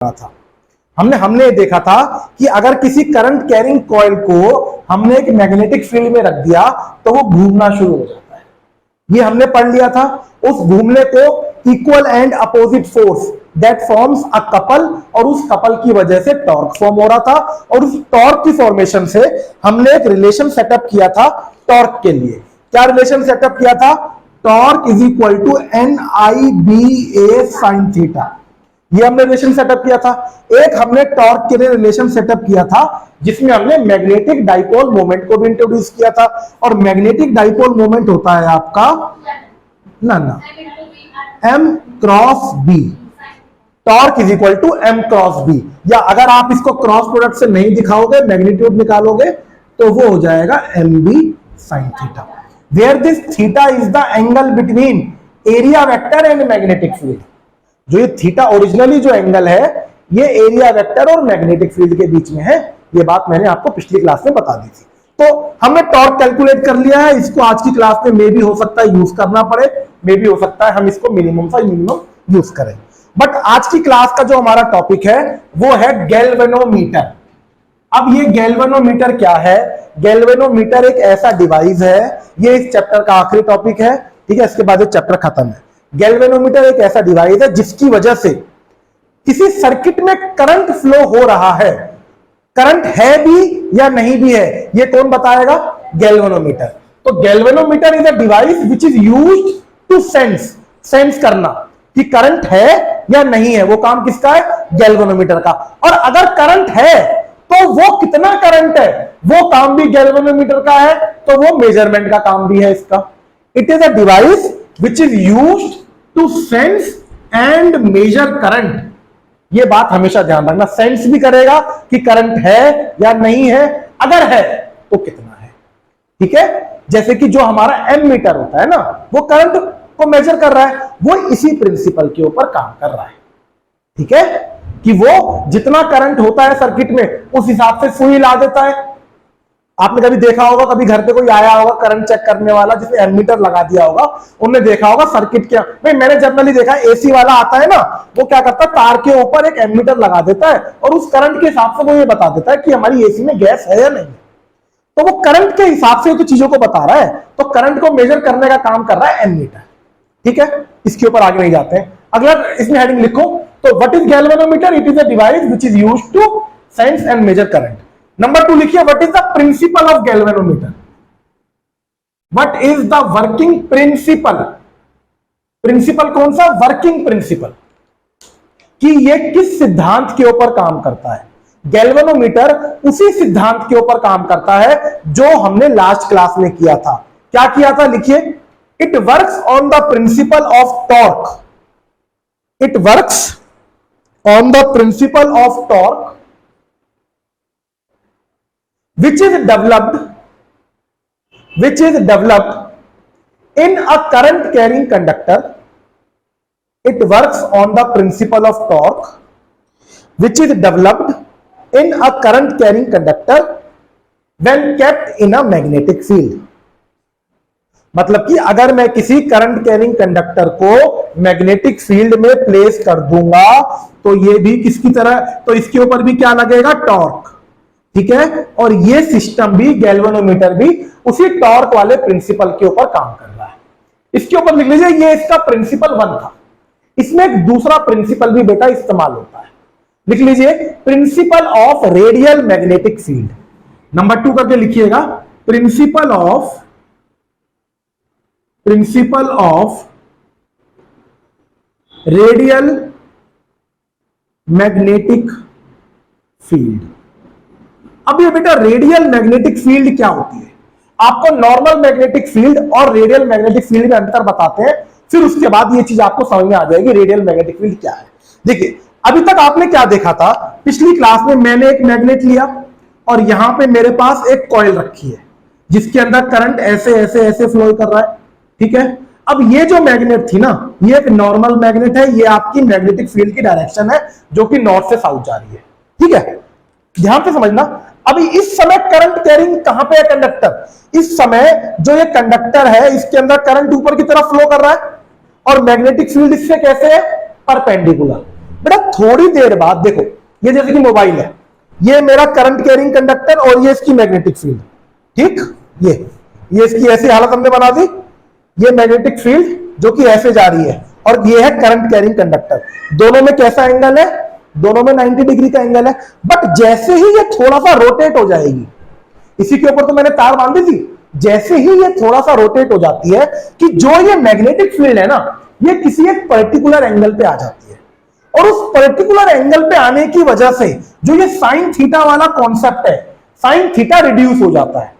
था। हमने देखा था कि अगर किसी करंट कैरिंग कॉइल को हमने एक मैग्नेटिक फील्ड में रख दिया तो वो घूमना शुरू हो जाता है। ये हमने पढ़ लिया था। उस घूमने को equal and opposite force that forms a couple, और उस कपल की वजह से टॉर्क फॉर्म हो रहा था, और उस टॉर्क की फॉर्मेशन से हमने एक रिलेशन सेटअप किया था टॉर्क के लिए। क्या रिलेशन सेटअप किया था? Torque is equal to NIBA sin theta. ये हमने रिलेशन सेटअप किया था। एक हमने टॉर्क के लिए रिलेशन सेटअप किया था जिसमें हमने मैग्नेटिक डाइपोल मोमेंट को भी इंट्रोड्यूस किया था, और मैग्नेटिक डाइपोल मोमेंट होता है आपका ना M cross B। Torque is equal to M cross B, या अगर आप इसको क्रॉस प्रोडक्ट से नहीं दिखाओगे, मैग्नीट्यूड निकालोगे, तो वो हो जाएगा MB sin theta, where this theta is the angle between area vector and magnetic field. जो ये थीटा ओरिजिनली जो एंगल है, ये एरिया वेक्टर और मैग्नेटिक फील्ड के बीच में है। ये बात मैंने आपको पिछली क्लास में बता दी थी। तो हमने टॉर्क कैलकुलेट कर लिया है। इसको आज की क्लास में मे भी हो सकता है यूज करना पड़े, मे भी हो सकता है हम इसको मिनिमम से मिनिमम यूज करें। बट आज की क्लास का जो हमारा टॉपिक है वो है गैल्वेनोमीटर। अब ये गैल्वेनोमीटर क्या है? गैल्वेनोमीटर एक ऐसा डिवाइस है, ये इस चैप्टर का आखिरी टॉपिक है, ठीक है, इसके बाद ये चैप्टर खत्म है। गैल्वेनोमीटर एक ऐसा डिवाइस है जिसकी वजह से किसी सर्किट में करंट फ्लो हो रहा है, करंट है भी या नहीं भी है, ये कौन बताएगा? गैल्वेनोमीटर। तो galvanometer is a device which is used to sense करना कि करंट है या नहीं है। वो काम किसका है? गैल्वेनोमीटर का। और अगर करंट है तो वो कितना करंट है, वो काम भी गैल्वेनोमीटर का है, तो वो मेजरमेंट का काम भी है इसका। It is a device which is used to sense and measure current। ये बात हमेशा ध्यान रखना, सेंस भी करेगा कि करंट है या नहीं है, अगर है तो कितना है, ठीक है। जैसे कि जो हमारा एमीटर होता है ना, वो करंट को मेजर कर रहा है, वो इसी प्रिंसिपल के ऊपर काम कर रहा है, ठीक है, कि वो जितना करंट होता है सर्किट में उस हिसाब से सुई ला देता है। आपने कभी देखा होगा, कभी घर पे कोई आया होगा करंट चेक करने वाला जिसने एमीटर लगा दिया होगा, उन्होंने देखा होगा सर्किट क्या, भाई मैंने जनरली देखा है एसी वाला आता है ना, वो क्या करता है, तार के ऊपर एक एमीटर लगा देता है और उस करंट के हिसाब से वो ये बता देता है कि हमारी एसी में गैस है या नहीं। तो वो करंट के हिसाब से तो चीजों को बता रहा है, तो करंट को मेजर करने का काम कर रहा है एमीटर, ठीक है। इसके ऊपर आगे नहीं जाते हैं। अगला इसमें हेडिंग लिखो, तो what is galvanometer? It is a device which is used to sense and measure current. Number 2 लिखिए, what is the principle of galvanometer? What is the working principle? Principle कौन सा? वर्किंग प्रिंसिपल, कि ये किस सिद्धांत के ऊपर काम करता है। गैल्वेनोमीटर उसी सिद्धांत के ऊपर काम करता है जो हमने लास्ट क्लास में किया था। क्या किया था? लिखिए, it works on the principle of torque. It works on the principle of torque which is developed in a current carrying conductor. It works on the principle of torque which is developed in a current carrying conductor when kept in a magnetic field। मतलब कि अगर मैं किसी current carrying conductor को magnetic field में place कर दूंगा तो ये भी किसकी तरह, तो इसके ऊपर भी क्या लगेगा? टॉर्क, ठीक है। और ये सिस्टम भी, गैल्वेनोमीटर भी उसी टॉर्क वाले प्रिंसिपल के ऊपर काम कर रहा है। इसके ऊपर लिख लीजिए, ये इसका प्रिंसिपल 1 था। इसमें एक दूसरा प्रिंसिपल भी बेटा इस्तेमाल होता है, लिख लीजिए, principle of radial magnetic field. Number 2 करके लिखिएगा, principle of radial magnetic field. अब ये बेटा रेडियल मैग्नेटिक फील्ड क्या होती है? आपको नॉर्मल मैग्नेटिक फील्ड और रेडियल मैग्नेटिक फील्ड में अंतर बताते हैं, फिर उसके बाद ये चीज आपको समझ में आ जाएगी रेडियल मैग्नेटिक फील्ड क्या है। देखिए, अभी तक आपने क्या देखा था, पिछली क्लास में मैंने एक मैग्नेट लिया और यहां पे मेरे पास एक कॉइल रखी है जिसके अंदर करंट ऐसे ऐसे ऐसे फ्लो कर रहा है, ठीक है। अब ये जो मैग्नेट थी ना, ये एक नॉर्मल मैग्नेट है, ये आपकी मैग्नेटिक फील्ड की डायरेक्शन है जो कि नॉर्थ से साउथ जा रही है, ठीक है, ध्यान से समझना। अभी इस समय करंट कैरिंग कहां पे है? कंडक्टर। इस समय जो ये कंडक्टर है इसके अंदर करंट ऊपर की तरफ फ्लो कर रहा है और मैग्नेटिक फील्ड इससे कैसे है? परपेंडिकुलर। बेटा थोड़ी देर बाद देखो, ये जैसे कि मोबाइल है, ये मेरा करंट कैरिंग कंडक्टर और ये इसकी मैग्नेटिक फील्ड, ठीक, ये इसकी ऐसी हालत हमने बना दी, ये मैग्नेटिक फील्ड जो कि ऐसे जा रही है, और ये है करंट कैरिंग कंडक्टर। दोनों में कैसा एंगल है? दोनों में 90 डिग्री का एंगल है। बट जैसे ही ये थोड़ा सा रोटेट हो जाएगी, इसी के ऊपर तो मैंने तार बांधी थी, जैसे ही ये थोड़ा सा रोटेट हो जाती है कि जो ये मैग्नेटिक फील्ड है ना, ये किसी एक पर्टिकुलर एंगल पे आ जाती है, और उस पर्टिकुलर एंगल पे आने की वजह से जो ये साइन थीटा वाला कॉन्सेप्ट है, साइन थीटा रिड्यूस हो जाता है।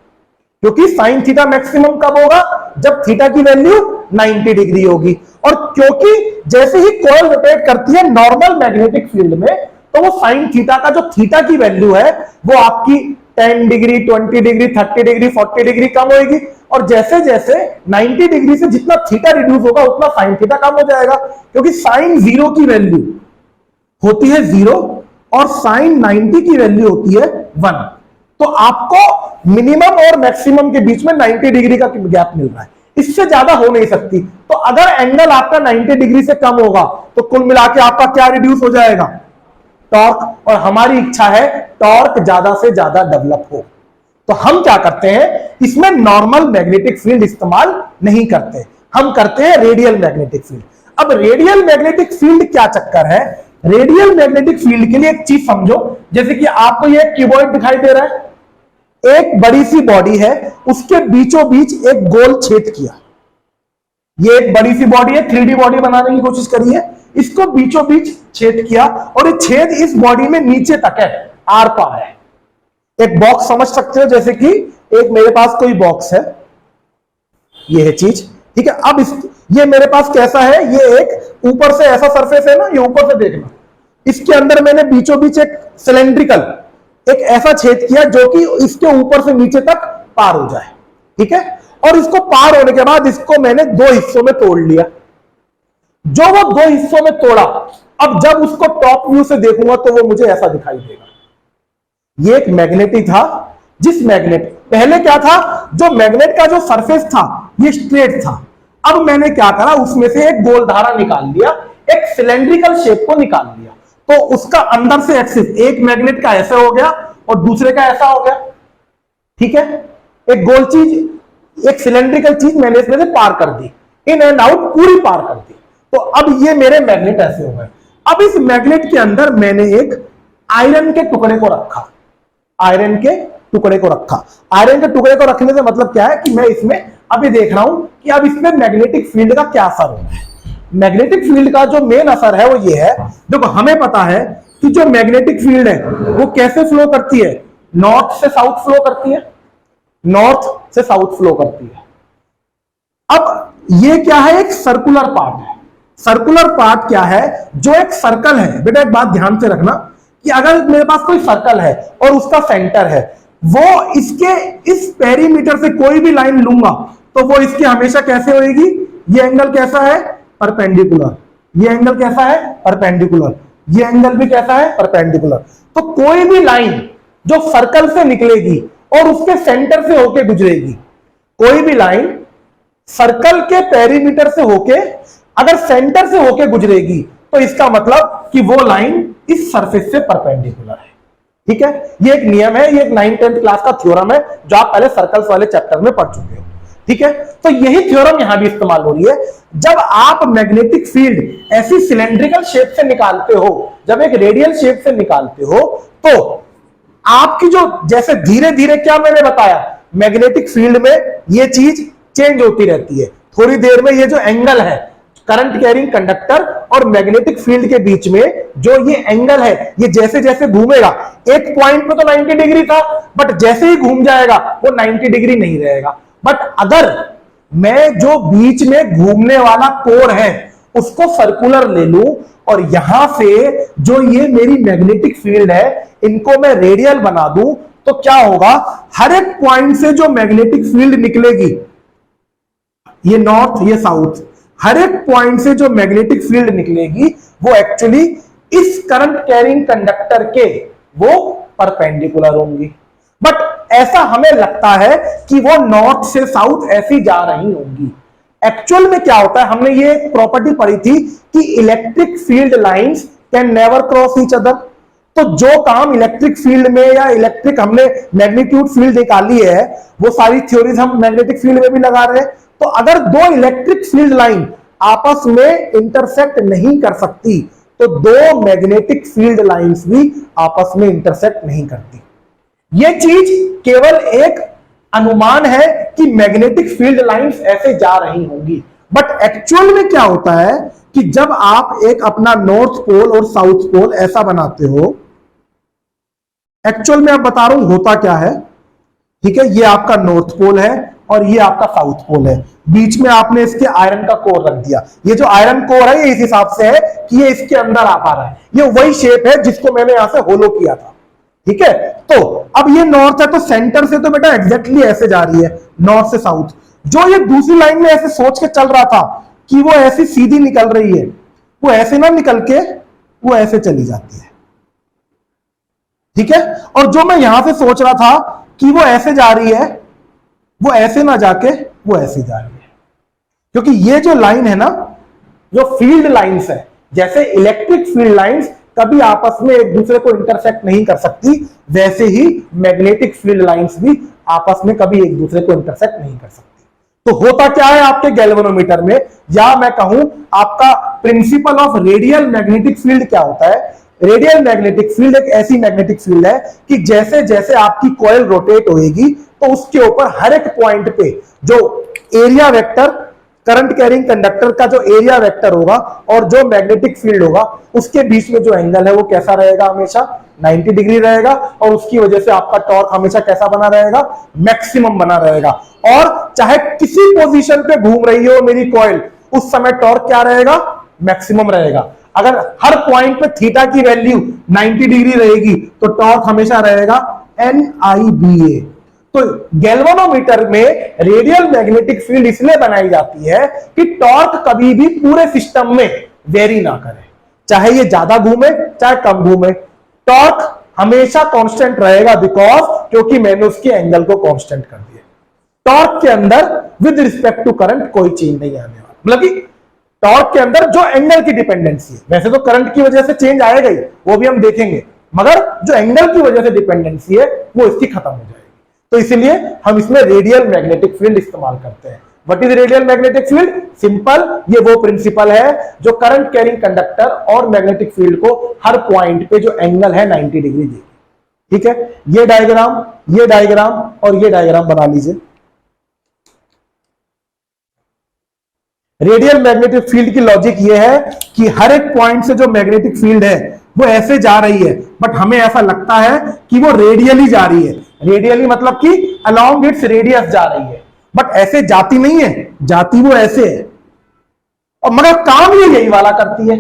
क्योंकि साइन थीटा मैक्सिमम कब होगा? जब थीटा की वैल्यू 90 डिग्री होगी। और क्योंकि जैसे ही कॉइल रोटेट करती है नॉर्मल मैग्नेटिक फील्ड में, तो वो साइन थीटा का जो थीटा की वैल्यू है वो आपकी 10 डिग्री, 20 डिग्री, 30 डिग्री, 40 डिग्री कम होगी। और जैसे जैसे 90 डिग्री से जितना थीटा रिड्यूस होगा उतना साइन थीटा कम हो जाएगा, क्योंकि साइन 0 की वैल्यू होती है 0 और साइन 90 की वैल्यू होती है 1। तो आपको मिनिमम और मैक्सिमम के बीच में 90 डिग्री का गैप मिल रहा है, इससे ज्यादा हो नहीं सकती। तो अगर एंगल आपका 90 डिग्री से कम होगा तो कुल मिला के आपका क्या रिड्यूस हो जाएगा? टॉर्क। और हमारी इच्छा है टॉर्क ज्यादा से ज्यादा डेवलप हो। तो हम क्या करते हैं, इसमें नॉर्मल मैग्नेटिक फील्ड इस्तेमाल नहीं करते, हम करते हैं रेडियल मैग्नेटिक फील्ड। अब रेडियल मैग्नेटिक फील्ड क्या चक्कर है? रेडियल मैग्नेटिक फील्ड के लिए एक चीज समझो, जैसे कि आपको ये क्यूबॉइड दिखाई दे रहा है, एक बड़ी सी बॉडी है, उसके बीचों बीच एक गोल छेद किया। ये एक बड़ी सी बॉडी है, 3D बॉडी बनाने की कोशिश करी है, इसको बीचों बीच छेद किया, और ये छेद इस बॉडी में नीचे तक है, आर पार है। एक बॉक्स समझ सकते हो, जैसे कि एक मेरे पास कोई बॉक्स है, ये है चीज, ठीक है। अब ये मेरे पास कैसा है, ये एक ऊपर से ऐसा सरफेस है ना, ये ऊपर से देखना, इसके अंदर मैंने बीचों बीच एक सिलेंड्रिकल एक ऐसा छेद किया जो कि इसके ऊपर से नीचे तक पार हो जाए, ठीक है। और इसको पार होने के बाद इसको मैंने 2 हिस्सों में तोड़ लिया। जो वो 2 हिस्सों में तोड़ा, अब जब उसको टॉप व्यू से देखूंगा तो वो मुझे ऐसा दिखाई देगा। ये एक मैग्नेट था, जिस मैग्नेट पहले क्या था, जो मैग्नेट का जो सरफेस था ये स्ट्रेट था। अब मैंने क्या करा, उसमें से एक गोल धारा निकाल लिया, एक सिलेंड्रिकल शेप को निकाल लिया, तो उसका अंदर से एक्सिस, एक मैग्नेट का ऐसा हो गया और दूसरे का ऐसा हो गया, ठीक है। एक गोल चीज, एक सिलेंड्रिकल चीज मैंने इसमें से पार कर दी, इन एंड आउट पूरी पार कर दी। तो अब ये मेरे मैग्नेट ऐसे हो गए। अब इस मैग्नेट के अंदर मैंने एक आयरन के टुकड़े को रखा, आयरन के टुकड़े को रखा। आयरन के टुकड़े को रखने से मतलब क्या है कि मैं इसमें अभी देख रहा हूं कि अब इसमें मैग्नेटिक फील्ड का क्या असर हो रहा है। मैग्नेटिक फील्ड का जो मेन असर है वो ये है, देखो हमें पता है कि जो मैग्नेटिक फील्ड है वो कैसे फ्लो करती है, नॉर्थ से साउथ फ्लो करती है, नॉर्थ से साउथ फ्लो करती है। अब ये क्या है, एक सर्कुलर पार्ट है। सर्कुलर पार्ट क्या है, जो एक सर्कल है। बेटा एक बात ध्यान से रखना कि अगर मेरे पास कोई सर्कल है और उसका सेंटर है, वो इसके इस पेरीमीटर से कोई भी लाइन लूंगा तो वो इसके हमेशा कैसे होगी, ये एंगल कैसा है, परपेंडिकुलर। ये एंगल कैसा है, परपेंडिकुलर। ये एंगल भी कैसा है, परपेंडिकुलर। तो कोई भी लाइन जो सर्कल से निकलेगी और उसके सेंटर से होके गुजरेगी, कोई भी लाइन सर्कल के पेरीमीटर से होके अगर सेंटर से होके गुजरेगी तो इसका मतलब कि वो लाइन इस सरफेस से परपेंडिकुलर है, ठीक है। ये एक नियम है, ये एक 9th-10th क्लास का थ्योरम है जो आप पहले सर्कल्स वाले चैप्टर में पढ़ चुके हो, ठीक है। तो यही थ्योरम यहां भी इस्तेमाल हो रही है। जब आप मैग्नेटिक फील्ड ऐसी सिलेंड्रिकल शेप से निकालते हो, जब एक रेडियल शेप से निकालते हो, तो आपकी जो जैसे धीरे धीरे, क्या मैंने बताया, मैग्नेटिक फील्ड में ये चीज चेंज होती रहती है। थोड़ी देर में ये जो एंगल है करंट कैरिंग कंडक्टर और मैग्नेटिक फील्ड के बीच में, जो ये एंगल है, ये जैसे जैसे घूमेगा, एक पॉइंट पे तो 90 डिग्री था, बट जैसे ही घूम जाएगा वो 90 डिग्री नहीं रहेगा। बट अगर मैं जो बीच में घूमने वाला कोर है उसको सर्कुलर ले लूं और यहां से जो ये मेरी मैग्नेटिक फील्ड है इनको मैं रेडियल बना दूं, तो क्या होगा, हर एक पॉइंट से जो मैग्नेटिक फील्ड निकलेगी, ये नॉर्थ ये साउथ, हर एक पॉइंट से जो मैग्नेटिक फील्ड निकलेगी वो एक्चुअली इस करंट कैरिंग कंडक्टर के वो परपेंडिकुलर होंगी। बट ऐसा हमें लगता है कि वो नॉर्थ से साउथ ऐसी जा रही होंगी। एक्चुअल में क्या होता है, हमने ये प्रॉपर्टी पढ़ी थी कि electric field lines can never cross each other. तो जो काम इलेक्ट्रिक फील्ड में या इलेक्ट्रिक हमने मैग्नीट्यूड फील्ड निकाली है वो सारी थ्योरीज हम मैग्नेटिक फील्ड में भी लगा रहे हैं। तो अगर दो इलेक्ट्रिक फील्ड लाइन आपस में इंटरसेक्ट नहीं कर सकती तो दो मैग्नेटिक फील्ड लाइंस भी आपस में इंटरसेक्ट नहीं करती। यह चीज केवल एक अनुमान है कि मैग्नेटिक फील्ड लाइंस ऐसे जा रही होंगी, बट एक्चुअल में क्या होता है कि जब आप एक अपना नॉर्थ पोल और साउथ पोल ऐसा बनाते हो, एक्चुअल में आप बता रहा हूं होता क्या है। ठीक है, ये आपका नॉर्थ पोल है और ये आपका साउथ पोल है, बीच में आपने इसके आयरन का कोर रख दिया। ये जो आयरन कोर है ये इस हिसाब से है कि ये इसके अंदर आ पा रहा है, ये वही शेप है जिसको मैंने यहां से होलो किया था। ठीक है, तो अब ये नॉर्थ है तो सेंटर से तो बेटा एग्जैक्टली ऐसे जा रही है नॉर्थ से साउथ। जो ये दूसरी लाइन में ऐसे सोच के चल रहा था कि वो ऐसी सीधी निकल रही है, वो ऐसे ना निकल के वो ऐसे चली जाती है। ठीक है, और जो मैं यहां से सोच रहा था कि वो ऐसे जा रही है, वो ऐसे ना जाके वो ऐसे जा रही है, क्योंकि ये जो लाइन है ना, जो फील्ड लाइंस है, जैसे इलेक्ट्रिक फील्ड लाइंस कभी आपस में एक दूसरे को इंटरसेक्ट नहीं कर सकती, वैसे ही मैग्नेटिक फील्ड लाइंस भी आपस में कभी एक दूसरे को इंटरसेक्ट नहीं कर सकती। तो होता क्या है आपके गैल्वेनोमीटर में, या मैं कहूं आपका principle of radial magnetic field क्या होता है। रेडियल मैग्नेटिक फील्ड एक ऐसी मैग्नेटिक फील्ड है कि जैसे जैसे आपकी कॉइल रोटेट होएगी तो उसके ऊपर हर एक पॉइंट पे जो area vector, current carrying conductor का जो एरिया वेक्टर होगा और जो मैग्नेटिक फील्ड होगा उसके बीच में जो एंगल है वो कैसा रहेगा, हमेशा 90 डिग्री रहेगा, और उसकी वजह से आपका टॉर्क हमेशा कैसा बना रहेगा, मैक्सिमम बना रहेगा। और चाहे किसी पोजीशन पे घूम रही हो मेरी कॉइल, उस समय टॉर्क क्या रहेगा, मैक्सिमम रहेगा। अगर हर पॉइंट पे थीटा की वैल्यू 90 डिग्री रहेगी तो टॉर्क हमेशा रहेगा NIBA। तो गैल्वेनोमीटर में रेडियल मैग्नेटिक फील्ड इसलिए बनाई जाती है कि टॉर्क कभी भी पूरे सिस्टम में वेरी ना करे, चाहे ये ज्यादा घूमे चाहे कम घूमे, टॉर्क हमेशा कांस्टेंट रहेगा, बिकॉज क्योंकि मैंने उसके एंगल को कांस्टेंट कर दिया। टॉर्क के अंदर विद रिस्पेक्ट टू करंट कोई चेंज नहीं आने वाला, मतलब कि टॉर्क के अंदर जो एंगल की डिपेंडेंसी है, वैसे तो करंट की वजह से चेंज आएगा ही, वो भी हम देखेंगे, मगर जो एंगल की वजह से डिपेंडेंसी है वो इसकी खत्म हो जाएगी। तो इसलिए हम इसमें रेडियल मैग्नेटिक फील्ड इस्तेमाल करते हैं। What is radial magnetic field? Simple, ये वो प्रिंसिपल है जो करंट कैरिंग कंडक्टर और मैग्नेटिक फील्ड को हर पॉइंट पे जो एंगल है 90 डिग्री देगी। ठीक है, ये डायग्राम और ये डायग्राम बना लीजिए। रेडियल मैग्नेटिक फील्ड की लॉजिक ये है कि हर एक पॉइंट से जो मैग्नेटिक फील्ड है वो ऐसे जा रही है, बट हमें ऐसा लगता है कि वो रेडियली जा रही है। रेडियली मतलब कि अलोंग इट्स रेडियस जा रही है, बट ऐसे जाती नहीं है, जाती वो ऐसे है। और मगर काम ये यही वाला करती है,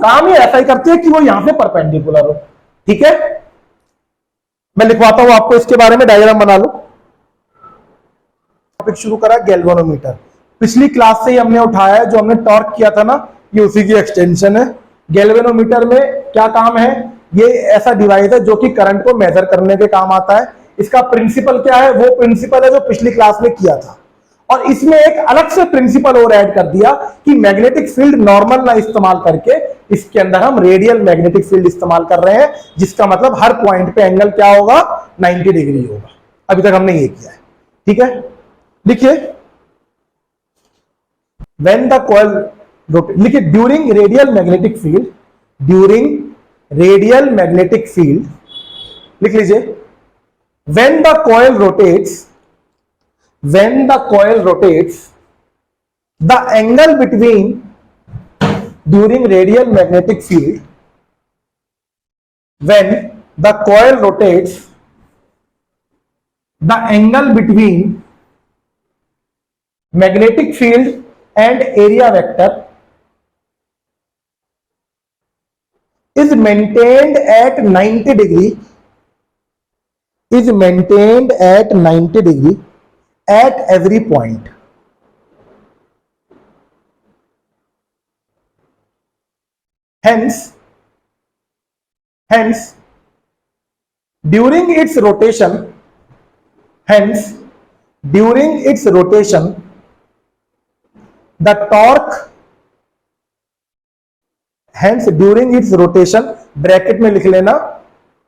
काम ये ऐसा ही करती है कि वो यहां से परपेंडिकुलर हो। ठीक है, मैं लिखवाता हूं आपको इसके बारे में, डायग्राम बना लो। टॉपिक शुरू करा गैल्वेनोमीटर, पिछली क्लास से ही हमने उठाया है, जो हमने टॉर्क किया था ना, ये उसी की एक्सटेंशन है। गैल्वेनोमीटर में क्या काम है, ये ऐसा डिवाइस है जो कि करंट को मेजर करने के काम आता है। इसका प्रिंसिपल क्या है, वो प्रिंसिपल है जो पिछली क्लास में किया था, और इसमें एक अलग से प्रिंसिपल और ऐड कर दिया कि मैग्नेटिक फील्ड नॉर्मल ना इस्तेमाल करके इसके अंदर हम रेडियल मैग्नेटिक फील्ड इस्तेमाल कर रहे हैं, जिसका मतलब हर पॉइंट पे एंगल क्या होगा, 90 डिग्री होगा। अभी तक हमने ये किया है। ठीक है, लिखिए when the coil rotates, लिखिए during radial magnetic field, during radial magnetic field, लिख लीजिए when the coil rotates, when the coil rotates, the angle between, during radial magnetic field, when the coil rotates, the angle between magnetic field and area vector is maintained at 90 degree, is maintained at 90 degree at every point. Hence during its rotation, hence during its rotation, the torque Hence during its rotation, bracket में लिख लेना,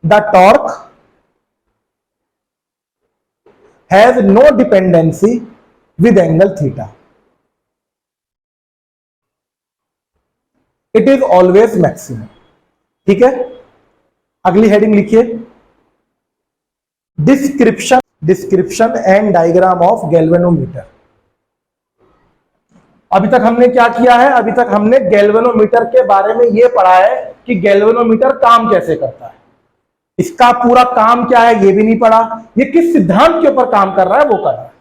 the torque has no dependency with angle theta. It is always maximum. ठीक है, अगली heading लिखिए, description and diagram of galvanometer. अभी तक हमने क्या किया है? अभी तक हमने गैल्वेनोमीटर के बारे में यह पढ़ा है कि गैल्वेनोमीटर काम कैसे करता है, इसका पूरा काम क्या है ये भी नहीं पढ़ा, ये किस सिद्धांत के ऊपर काम कर रहा है वो कर रहा है।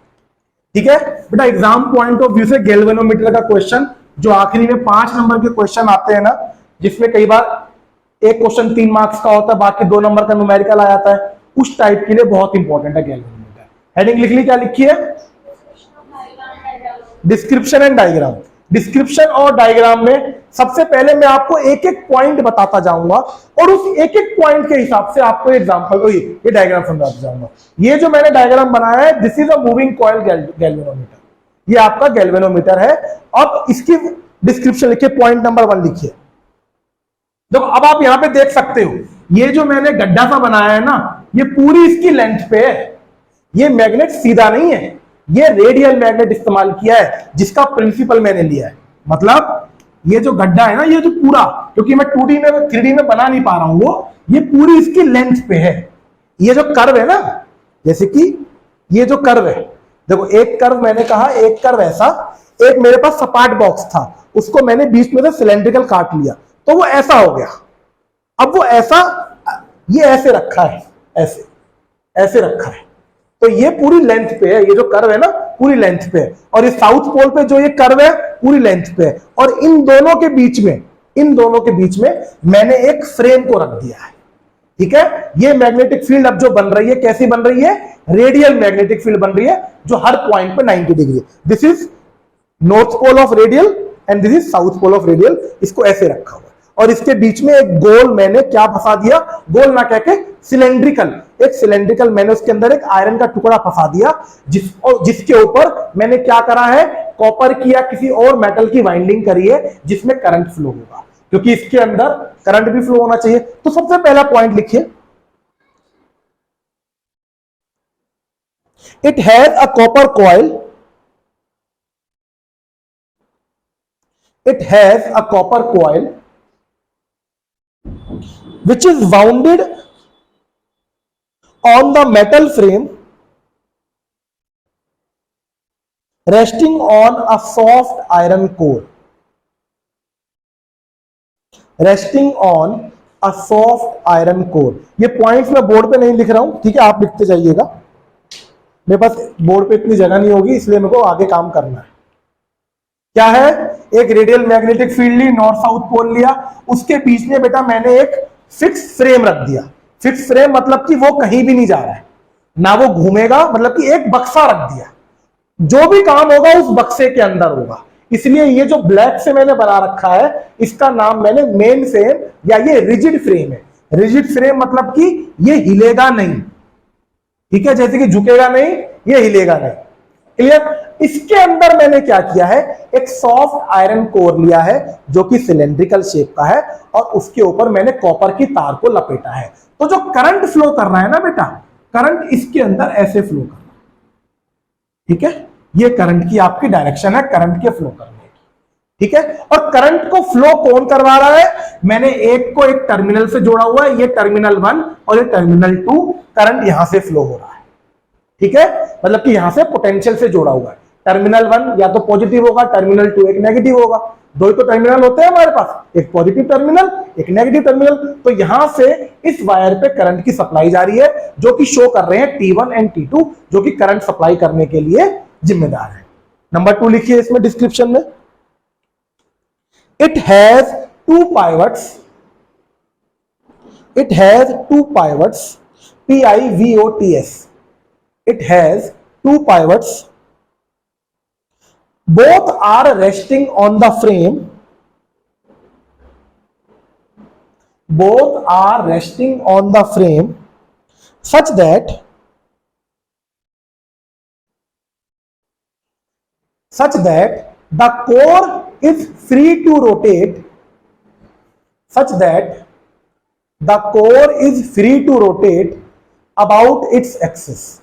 ठीक है बेटा, एग्जाम पॉइंट ऑफ व्यू से गैल्वेनोमीटर का क्वेश्चन जो आखिरी में 5 नंबर के क्वेश्चन आते हैं ना, जिसमें कई बार एक क्वेश्चन 3 मार्क्स का होता है, बाकी 2 नंबर का न्यूमेरिकल आ जाता है, उस टाइप के लिए बहुत इंपॉर्टेंट है गैल्वेनोमीटर। हेडिंग लिख ली, क्या लिखी है? Description and diagram. डिस्क्रिप्शन और डायग्राम में सबसे पहले मैं आपको एक एक पॉइंट बताता जाऊंगा और उस एक एक पॉइंट के हिसाब से आपको एग्जांपल ये डायग्राम समझाता जाऊंगा। ये जो मैंने डायग्राम बनाया है, this is a moving coil galvanometer, ये आपका गैल्वेनोमीटर है। अब इसकी डिस्क्रिप्शन लिखिए, पॉइंट नंबर 1 लिखिए। देखो अब आप यहां पे देख सकते हो, ये जो मैंने गड्ढा सा बनाया है ना, ये पूरी इसकी लेंथ पे है। ये मैग्नेट सीधा नहीं है, ये रेडियल मैग्नेट इस्तेमाल किया है, जिसका प्रिंसिपल मैंने लिया है। मतलब ये जो गड्ढा है ना, ये जो पूरा, क्योंकि मैं 2D में 3D में बना नहीं पा रहा हूं, वो ये पूरी इसकी लेंथ पे है। ये जो कर्व है ना, जैसे कि ये जो कर्व है, देखो एक कर्व मैंने कहा, एक कर्व ऐसा, एक मेरे पास सपाट बॉक्स था, उसको मैंने बीच में से सिलेंड्रिकल काट लिया, तो वो ऐसा हो गया। अब वो ऐसा, ये ऐसे रखा है, ऐसे ऐसे रखा है, तो ये पूरी लेंथ पे है, ये जो कर्व है ना पूरी लेंथ पे है, और इस साउथ पोल पे जो ये कर्व है पूरी लेंथ पे है, और इन दोनों के बीच में मैंने एक फ्रेम को रख दिया है। ठीक है, ये मैग्नेटिक फील्ड अब जो बन रही है, कैसी बन रही है? रेडियल मैग्नेटिक फील्ड बन रही है, जो हर पॉइंट पे 90 degree. This is north pole of radial and this is south pole of radial. इसको ऐसे रखा हुआ, और इसके बीच में एक गोल मैंने क्या फंसा दिया, गोल ना कह के सिलेंड्रिकल मैंने उसके अंदर एक आयरन का टुकड़ा फंसा दिया, जिसके ऊपर मैंने क्या करा है, कॉपर की या किसी और मेटल की वाइंडिंग करी है, जिसमें करंट फ्लो होगा, क्योंकि इसके अंदर करंट भी फ्लो होना चाहिए। तो सबसे पहला पॉइंट लिखिए, it has a copper coil, it has a copper coil which is wounded on the metal frame resting on a soft iron core, resting on a soft iron core। ये points मैं board पे नहीं लिख रहा हूं, ठीक है, आप लिखते जाइएगा, मेरे पास बोर्ड पे इतनी जगह नहीं होगी, इसलिए मेरे को आगे काम करना है। क्या है? एक रेडियल मैग्नेटिक फील्ड ली, नॉर्थ साउथ पोल लिया, उसके बीच में बेटा मैंने एक फिक्स फ्रेम रख दिया। फिक्स फ्रेम मतलब कि वो कहीं भी नहीं जा रहा है, ना वो घूमेगा, मतलब कि एक बक्सा रख दिया, जो भी काम होगा उस बक्से के अंदर होगा। इसलिए ये जो ब्लैक से मैंने बना रखा है, इसका नाम मैंने मेन फ्रेम या ये रिजिड फ्रेम है। रिजिड फ्रेम मतलब कि ये हिलेगा नहीं, ठीक है, जैसे कि झुकेगा नहीं, ये हिलेगा नहीं। क्लियर? इसके अंदर मैंने क्या किया है, एक सॉफ्ट आयरन कोर लिया है, जो कि सिलेंड्रिकल शेप का है, और उसके ऊपर मैंने कॉपर की तार को लपेटा है। तो जो करंट फ्लो करना है ना बेटा, करंट इसके अंदर ऐसे फ्लो करना है। ठीक है, ये करंट की आपकी डायरेक्शन है, करंट के फ्लो करने की। ठीक है, और करंट को फ्लो कौन करवा रहा है? मैंने एक को एक टर्मिनल से जोड़ा हुआ है, ये टर्मिनल 1 और ये टर्मिनल 2, करंट यहां से फ्लो हो रहा है। ठीक है, मतलब कि यहां से पोटेंशियल से जोड़ा हुआ है। टर्मिनल 1 या तो पॉजिटिव होगा, टर्मिनल 2 एक नेगेटिव होगा। दो ही तो टर्मिनल होते हैं हमारे पास, एक पॉजिटिव टर्मिनल, एक नेगेटिव टर्मिनल। तो यहां से इस वायर पे करंट की सप्लाई जा रही है, जो कि शो कर रहे हैं T1 एंड T2, जो कि करंट सप्लाई करने के लिए जिम्मेदार है। नंबर 2 लिखिए इसमें डिस्क्रिप्शन में, it has two pivots, it has two pivots, PIVOTS, it has two pivots, both are resting on the frame, both are resting on the frame such that the core is free to rotate, such that the core is free to rotate about its axis.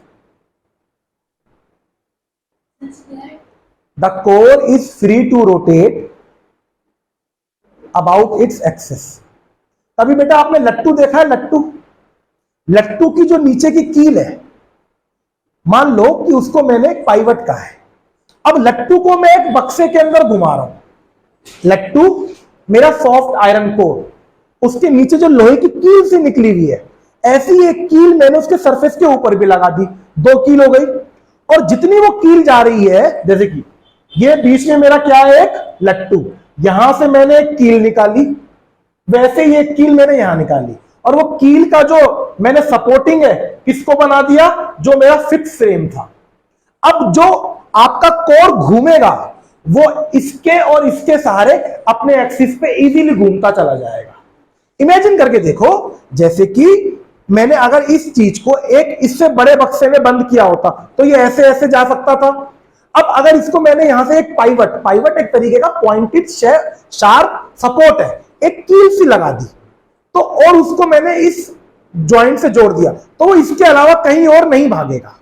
The core is free to rotate about its axis. तभी बेटा आपने लट्टू देखा है, लट्टू की जो नीचे की कील है, मान लो कि उसको मैंने एक पाइवट कहा है। अब लट्टू को मैं एक बक्से के अंदर घुमा रहा हूं। लट्टू मेरा सॉफ्ट आयरन कोर, उसके नीचे जो लोहे की कील से निकली हुई है, ऐसी एक कील मैंने उसके सरफेस के ऊपर भी लगा दी, 2 कील हो गई। और जितनी वो कील जा रही है, जैसे कि ये बीच में मेरा क्या है, एक लट्टू, यहां से मैंने एक कील निकाली, वैसे ही एक कील मैंने यहां निकाली, और वो कील का जो मैंने सपोर्टिंग है किसको बना दिया, जो मेरा फिक्स फ्रेम था। अब जो आपका कोर घूमेगा वो इसके और इसके सहारे अपने एक्सिस पे इजीली घूमता चला जाएगा। इमेजिन करके देखो, जैसे कि मैंने अगर इस चीज को एक इससे बड़े बक्से में बंद किया होता तो ये ऐसे ऐसे जा सकता था। अब अगर इसको मैंने यहां से एक पाइवट एक तरीके का पॉइंटेड शार्प सपोर्ट है, एक कील सी लगा दी, तो और उसको मैंने इस जॉइंट से जोड़ दिया, तो वो इसके अलावा कहीं और नहीं भागेगा।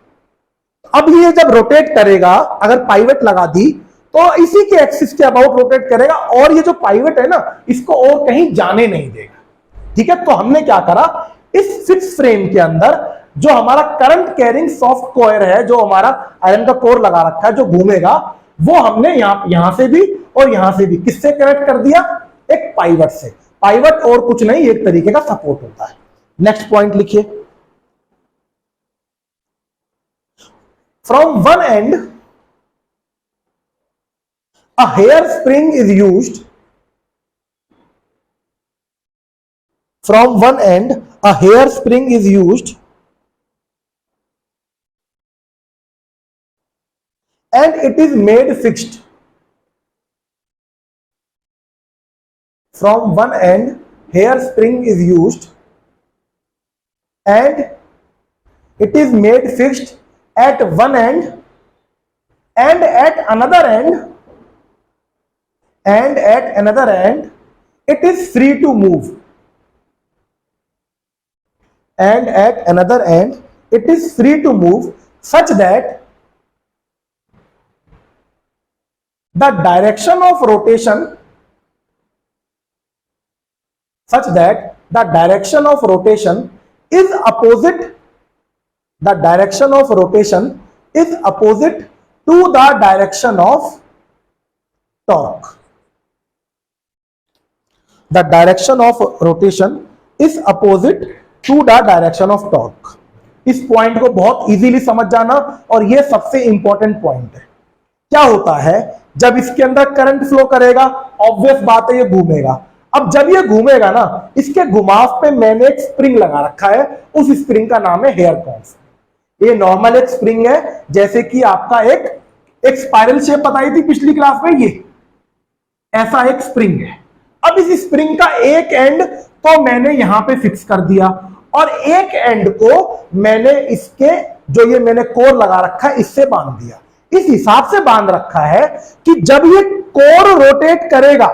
अब ये जब रोटेट करेगा, अगर पाइवट लगा दी तो इसी के एक्सिस के अबाउट रोटेट करेगा, और ये जो पाइवट है ना, इसको और कहीं जाने नहीं देगा। ठीक है, तो हमने क्या करा, इस फिक्स फ्रेम के अंदर जो हमारा करंट कैरिंग सॉफ्ट कोयर है, जो हमारा आयरन का कोर लगा रखा है जो घूमेगा, वो हमने यहां से भी और यहां से भी किससे कनेक्ट कर दिया, एक पाइवट से। पाइवट और कुछ नहीं, एक तरीके का सपोर्ट होता है। नेक्स्ट पॉइंट लिखिए, from one and a hair spring is used. From one end a hair spring is used and it is made fixed. From one end hair spring is used and it is made fixed at one end, and at another end it is free to move, and at another end it is free to move such that the direction of rotation is opposite to the direction of torque. The direction of rotation is opposite to the direction of torque. इस point को बहुत easily समझ जाना, और ये सबसे important point है। क्या होता है, जब इसके अंदर करंट फ्लो करेगा, ऑब्वियस बात है ये घूमेगा। अब जब ये घूमेगा ना, इसके घुमाव पे मैंने एक स्प्रिंग लगा रखा है, उस स्प्रिंग का नाम है हेयर कॉन्स। ये नॉर्मल एक स्प्रिंग है, जैसे कि आपका एक स्पाइरल शेप बताई थी पिछली क्लास में, ये ऐसा एक स्प्रिंग है। अब इस स्प्रिंग का एक एंड तो मैंने यहां पे फिक्स कर दिया, और एक एंड को मैंने इसके जो ये मैंने कोर लगा रखा है इससे बांध दिया। इस हिसाब से बांध रखा है कि जब ये कोर रोटेट करेगा,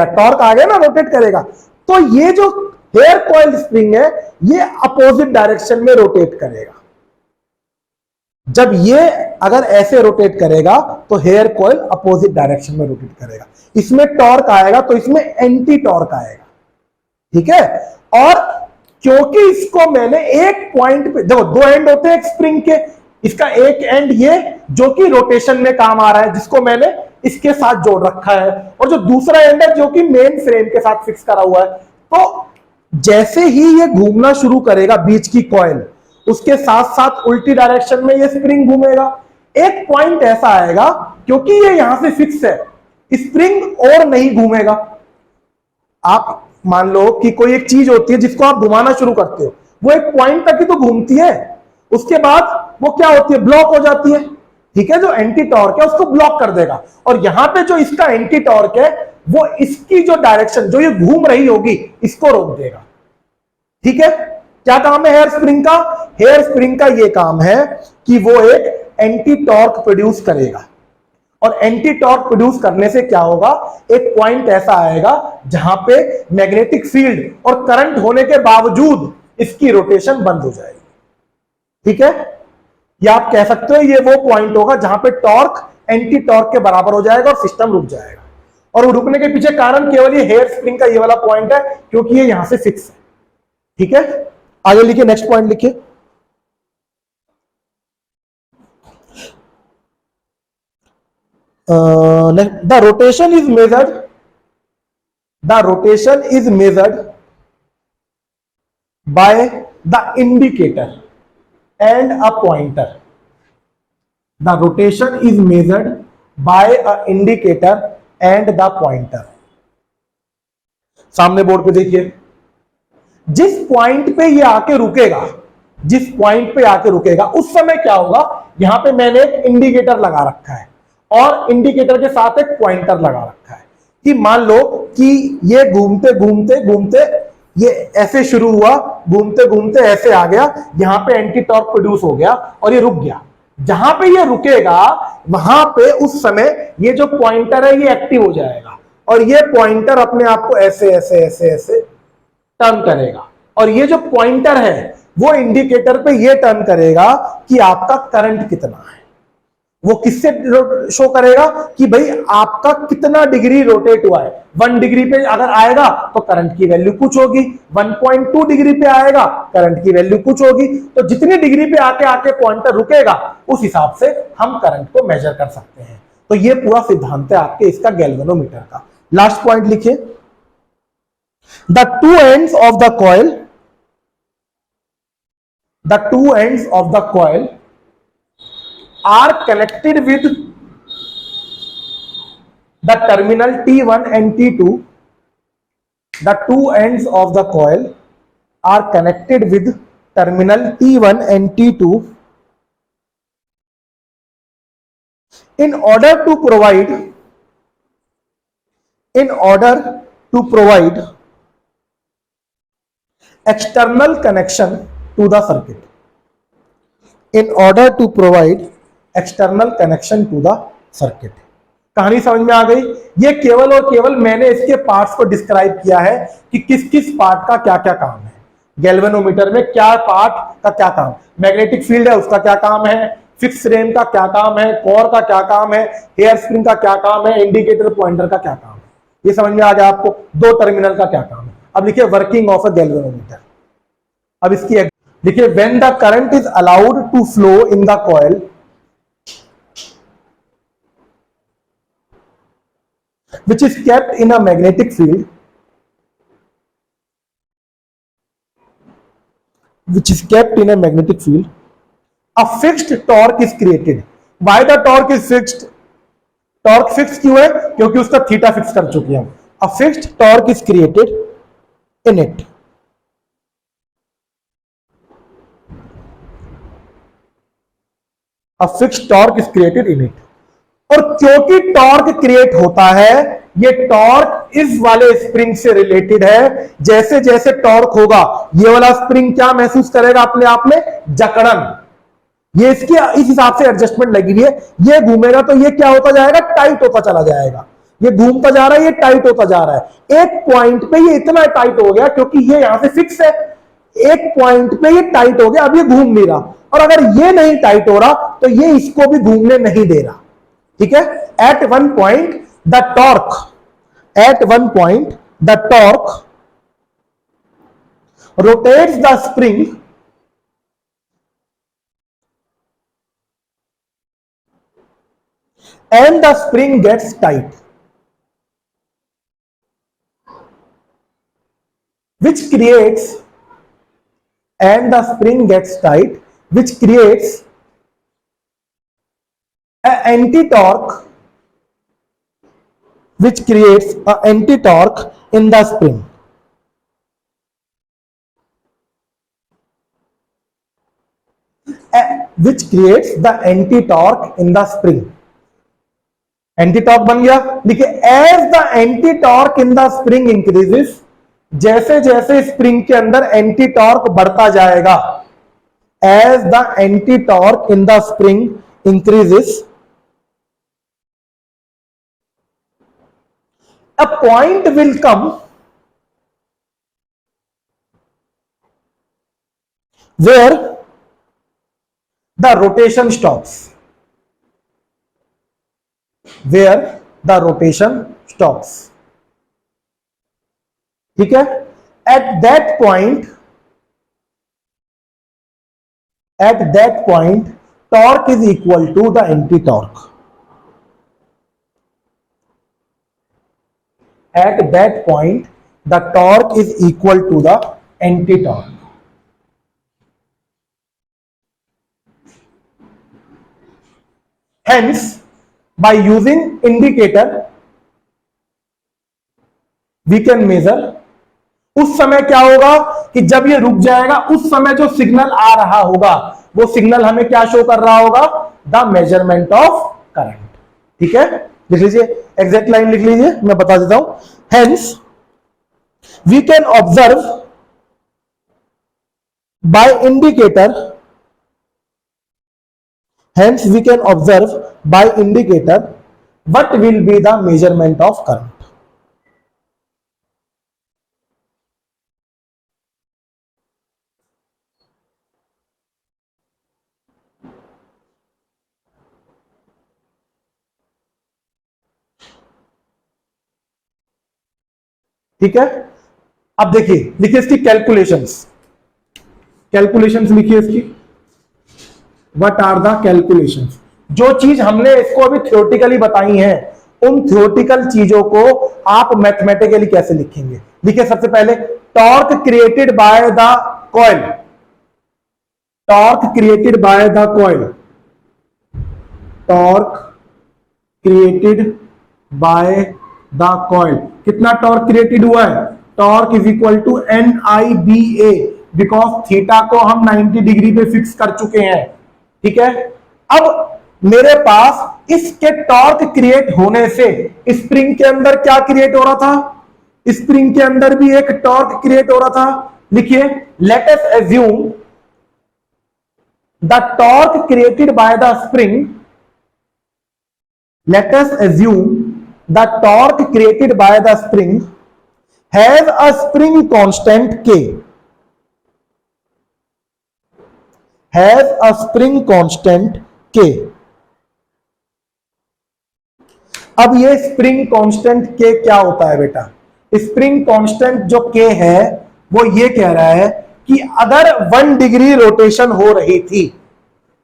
टॉर्क आ गया ना, रोटेट करेगा, तो ये जो हेयर कॉइल स्प्रिंग है ये अपोजिट डायरेक्शन में रोटेट करेगा। जब ये अगर ऐसे रोटेट करेगा तो हेयर कॉइल अपोजिट डायरेक्शन में रोटेट करेगा। इसमें टॉर्क आएगा तो इसमें एंटी टॉर्क आएगा। ठीक है, और क्योंकि इसको मैंने एक पॉइंट पे, देखो 2 एंड होते हैं एक स्प्रिंग के, इसका एक एंड ये जो कि रोटेशन में काम आ रहा है, जिसको मैंने इसके साथ जोड़ रखा है, और जो दूसरा एंड है जो कि मेन फ्रेम के साथ फिक्स करा हुआ है। तो जैसे ही ये घूमना शुरू करेगा बीच की कॉइल, उसके साथ साथ उल्टी डायरेक्शन में ये स्प्रिंग घूमेगा। एक पॉइंट ऐसा आएगा, क्योंकि ये यहां से फिक्स है, स्प्रिंग और नहीं घूमेगा। आप मान लो कि कोई एक चीज होती है जिसको आप घुमाना शुरू करते हो, वो एक पॉइंट तक ही तो घूमती है, उसके बाद वो क्या होती है, ब्लॉक हो जाती है। ठीक है, जो एंटी टॉर्क है उसको ब्लॉक कर देगा, और यहां पे जो इसका एंटी टॉर्क है वो इसकी जो डायरेक्शन जो ये घूम रही होगी इसको रोक देगा। ठीक है, क्या काम है हेयर स्प्रिंग का? हेयर स्प्रिंग का ये काम है कि वो एक एंटी टॉर्क प्रोड्यूस करेगा, और एंटी टॉर्क प्रोड्यूस करने से क्या होगा, एक पॉइंट ऐसा आएगा जहां पे मैग्नेटिक फील्ड और करंट होने के बावजूद इसकी रोटेशन बंद हो जाएगी। ठीक है, या आप कह सकते हो ये वो पॉइंट होगा जहां पे टॉर्क एंटी टॉर्क के बराबर हो जाएगा और सिस्टम रुक जाएगा। और वो रुकने के पीछे कारण केवल ये हेयर स्प्रिंग का ये वाला पॉइंट है, क्योंकि ये यहां से फिक्स है। ठीक है, आगे लिखिए, नेक्स्ट पॉइंट लिखिए। The rotation is measured, the rotation is measured by the indicator and a pointer. The rotation is measured by a indicator and the pointer. सामने बोर्ड पे देखिए, जिस पॉइंट पे ये आके रुकेगा, जिस पॉइंट पे आके रुकेगा उस समय क्या होगा, यहां पे मैंने एक इंडिकेटर लगा रखा है और इंडिकेटर के साथ एक पॉइंटर लगा रखा है कि मान लो कि ये घूमते घूमते घूमते ये ऐसे शुरू हुआ, घूमते घूमते ऐसे आ गया, यहां पे एंटी टॉर्क प्रोड्यूस हो गया और ये रुक गया। जहां पे ये रुकेगा वहां पे उस समय ये जो पॉइंटर है ये एक्टिव हो जाएगा और ये पॉइंटर अपने आप को ऐसे ऐसे ऐसे ऐसे टर्न करेगा और ये जो पॉइंटर है वो इंडिकेटर पे ये टर्न करेगा कि आपका करंट कितना है। वो किससे शो करेगा कि भाई आपका कितना डिग्री रोटेट हुआ है। 1 डिग्री पे अगर आएगा तो करंट की वैल्यू कुछ होगी, 1.2 डिग्री पे आएगा करंट की वैल्यू कुछ होगी। तो जितनी डिग्री पे आके आके पॉइंटर रुकेगा उस हिसाब से हम करंट को मेजर कर सकते हैं। तो ये पूरा सिद्धांत है आपके इसका गैल्वेनोमीटर का। लास्ट पॉइंट लिखिए, the two ends of the coil, the two ends of the coil are connected with the terminal T1 and T2. The two ends of the coil are connected with terminal T1 and T2 in order to provide external connection to the circuit. In order to provide external connection to the circuit. कहानी समझ में आ गई। ये केवल और केवल मैंने इसके पार्ट्स को डिस्क्राइब किया है कि किस किस पार्ट का क्या क्या काम है। गैल्वेनोमीटर में क्या पार्ट का क्या काम, मैग्नेटिक फील्ड है उसका क्या काम है, फिक्स फ्रेम का क्या काम है, कोर का क्या काम है, हेयर स्प्रिंग का क्या काम है, इंडिकेटर पॉइंटर का क्या काम है। ये समझ में आ गया आपको, 2 टर्मिनल का क्या काम है। अब लिखिए वर्किंग ऑफ अ गैल्वेनोमीटर। अब इसकी देखिए, when the current is allowed to flow in the coil which is kept in a magnetic field, which is kept in a magnetic field, a fixed torque is created. Why the torque is fixed? Torque fixed क्यों है? क्योंकि उसका theta fix कर चुके हैं हम। A fixed torque is created in it. A fixed torque is created in it. और क्योंकि टॉर्क क्रिएट होता है, ये टॉर्क इस वाले स्प्रिंग से रिलेटेड है। जैसे जैसे टॉर्क होगा ये वाला स्प्रिंग क्या महसूस करेगा अपने आप में, जकड़न। ये इसके इस हिसाब से एडजस्टमेंट लगी हुई है। ये घूमेगा तो ये क्या होता जाएगा, टाइट होता चला जाएगा। ये घूमता जा रहा है, ये टाइट होता जा रहा है। एक पॉइंट पे ये इतना टाइट हो गया क्योंकि ये यहां से फिक्स है, एक पॉइंट पे ये टाइट हो गया, अब ये घूम नहीं रहा। और अगर ये नहीं टाइट हो रहा तो ये इसको भी घूमने नहीं दे रहा। ठीक है, at one point the torque, at one point the torque rotates the spring and the spring gets tight, which creates, and the spring gets tight, which creates an anti-torque, which creates an anti-torque in the spring. Which creates the anti-torque in the spring. Anti torque बन गया। देखिए, as the anti torque in the spring increases, जैसे जैसे spring के अंदर anti torque बढ़ता जाएगा, as the anti torque in the spring increases, a point will come where the rotation stops. Where the rotation stops. ठीक है? At that point, torque is equal to the anti-torque. At that point, the torque is equal to the anti-torque. Hence, by using indicator, we can measure. उस समय क्या होगा कि जब ये रुक जाएगा, उस समय जो सिग्नल आ रहा होगा, वो सिग्नल हमें क्या शो कर रहा होगा? The measurement of current. ठीक है, लिख लीजिए, एग्जैक्ट लाइन लिख लीजिए, मैं बता देता हूं. Hence we can observe by indicator. Hence, we can observe by indicator what will be the measurement of current. ठीक है, अब देखिए, लिखिए इसकी कैलकुलेशंस. कैलकुलेशंस लिखिए इसकी. What are the calculations? जो चीज हमने इसको अभी थ्योरेटिकली बताई है, उन थ्योरेटिकल चीजों को आप मैथमेटिकली कैसे लिखेंगे? लिखिए सबसे पहले, torque created by the coil. Torque created by the coil. Torque created by the coil. कितना टॉर्क क्रिएटेड हुआ है? Torque is equal to NIBA, because theta को हम 90 डिग्री पे फिक्स कर चुके हैं. ठीक है, अब मेरे पास इसके टॉर्क क्रिएट होने से स्प्रिंग के अंदर क्या क्रिएट हो रहा था? स्प्रिंग के अंदर भी एक टॉर्क क्रिएट हो रहा था. लिखिए, let us assume the torque created by the spring. Let us assume the torque created by the spring has a spring constant K. Has a spring constant K. अब ये स्प्रिंग कांस्टेंट K क्या होता है बेटा? Spring constant जो K है वो ये कह रहा है कि अगर 1 डिग्री रोटेशन हो रही थी,